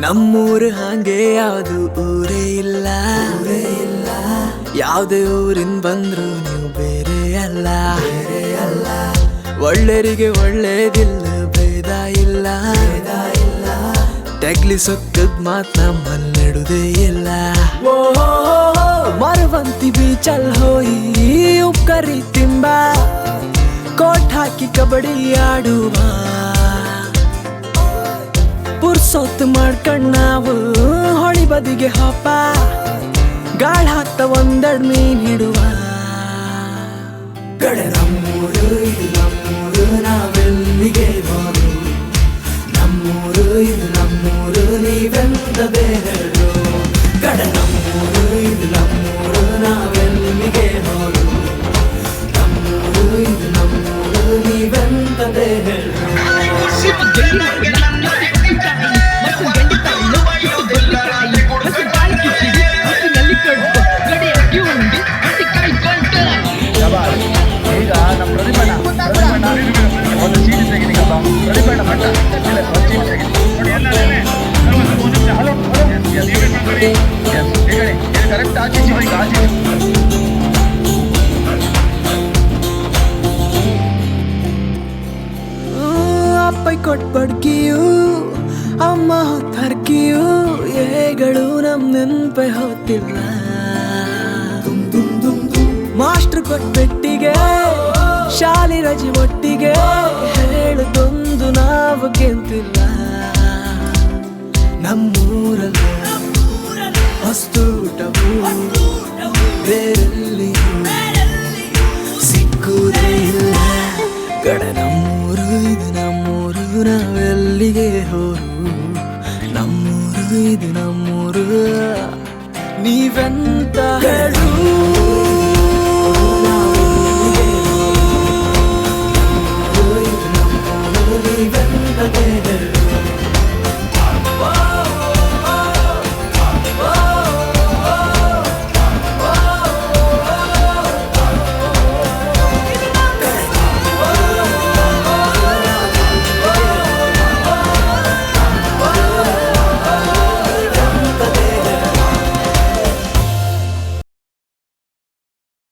ನಮ್ಮೂರು ಹಾಗೆ ಯಾವುದು ಊರೇ ಇಲ್ಲ, ಯಾವುದೇ ಊರಿನ ಬಂದ್ರು ನೀವು ಬೇರೆ ಅಲ್ಲ. ಒಳ್ಳೆರಿಗೆ ಒಳ್ಳೇದಿಲ್ಲ, ಭೇದ ಇಲ್ಲ. ತೆಗ್ಲಿ ಸೊಕ್ಕದ್ ಮಾತ್ ನಮ್ಮಲ್ಲಿ ನೆಡುದೇ ಇಲ್ಲ. ಮರವಂತಿ ಬೀಚಲ್ ಹೋಯಿ ಉಕ್ಕರಿ ತಿಂಬ, ಕೋಟ್ ಹಾಕಿ ಕಬಡ್ಡಿ ಆಡುವ. ಪುರ್ಸೊತ್ತು ಮಾಡ್ಕಂಡ್ ನಾವು ಹೊಳಿ ಬದಿಗೆ ಹಬ್ಬ, ಗಾಳ ಹಾಕ್ತ ಒಂದೆರಡು ಮೀನ್ ಹಿಡುವ. ಕಡೆ ನಮ್ಮೂರು ಇದು ನಮ್ಮೂರು, ನಾವೆಲ್ಲಿಗೆ ಹೋರು. ನಮ್ಮೂರು ಇದು ನಮ್ಮೂರು, ನೀವೆಂದ ಬೇರೆರು. ಕಡೆ ನಮ್ಮೂರು ಇದು ನಮ್ಮೂರು, ನಾವೆಲ್ಲಿಗೆ ಹೋರು. ನಮ್ಮೂರು ಇದು ನಮ್ಮೂರು, ನೀವೆಂದ ಬೇರೆರು. ಈಗ ನಮ್ಮ ಪ್ರತಿಭಟನ ಒಂದು ಚೀಟಿ ತೆಗಿಲಿಕ್ಕಲ್ಲ, ಪ್ರತಿಭಟನ ಮಟ್ಟ ಚೀಟಿ ತೆಗಿ ನೋಡಿ. ಎಲ್ಲ ಕರೆಕ್ಟ್ ಆಚೀಚಿ ಈಗ ಆಚೀಚಿ. ಅಪ್ಪ ಕೊಟ್ಬಡ್ಗಿಯು ಅಮ್ಮ ಹೊತ್ತರ್ಕಿಯು, ಏಗಳು ನಮ್ ನೆನ್ಪೆ ಹೊತ್ತಿಲ್ಲ. ಮಾಸ್ಟರ್ ಕೊಟ್ಬೆಟ್ಟಿಗೆ ಶಾಲೆ ರಜೆ ಒಟ್ಟಿಗೆ, ಹೇಳದೊಂದು ನಾವು ಗೆಂತಿಲ್ಲ. ನಮ್ಮೂರಲ್ಲ ಹೊಸ್ತೂಟವು ಬೇರೆಲ್ಲಿಯೂ ಸಿಕ್ಕುವುದೇ ಇಲ್ಲ. ಗಡ ನಮ್ಮೂರು ಇದು ನಮ್ಮೂರು, ನಾವೆಲ್ಲಿಗೆ ಹೋರು. ನಮ್ಮೂರು ಇದು ನಮ್ಮೂರು, ನೀವೆಂತ ಹೇಳು.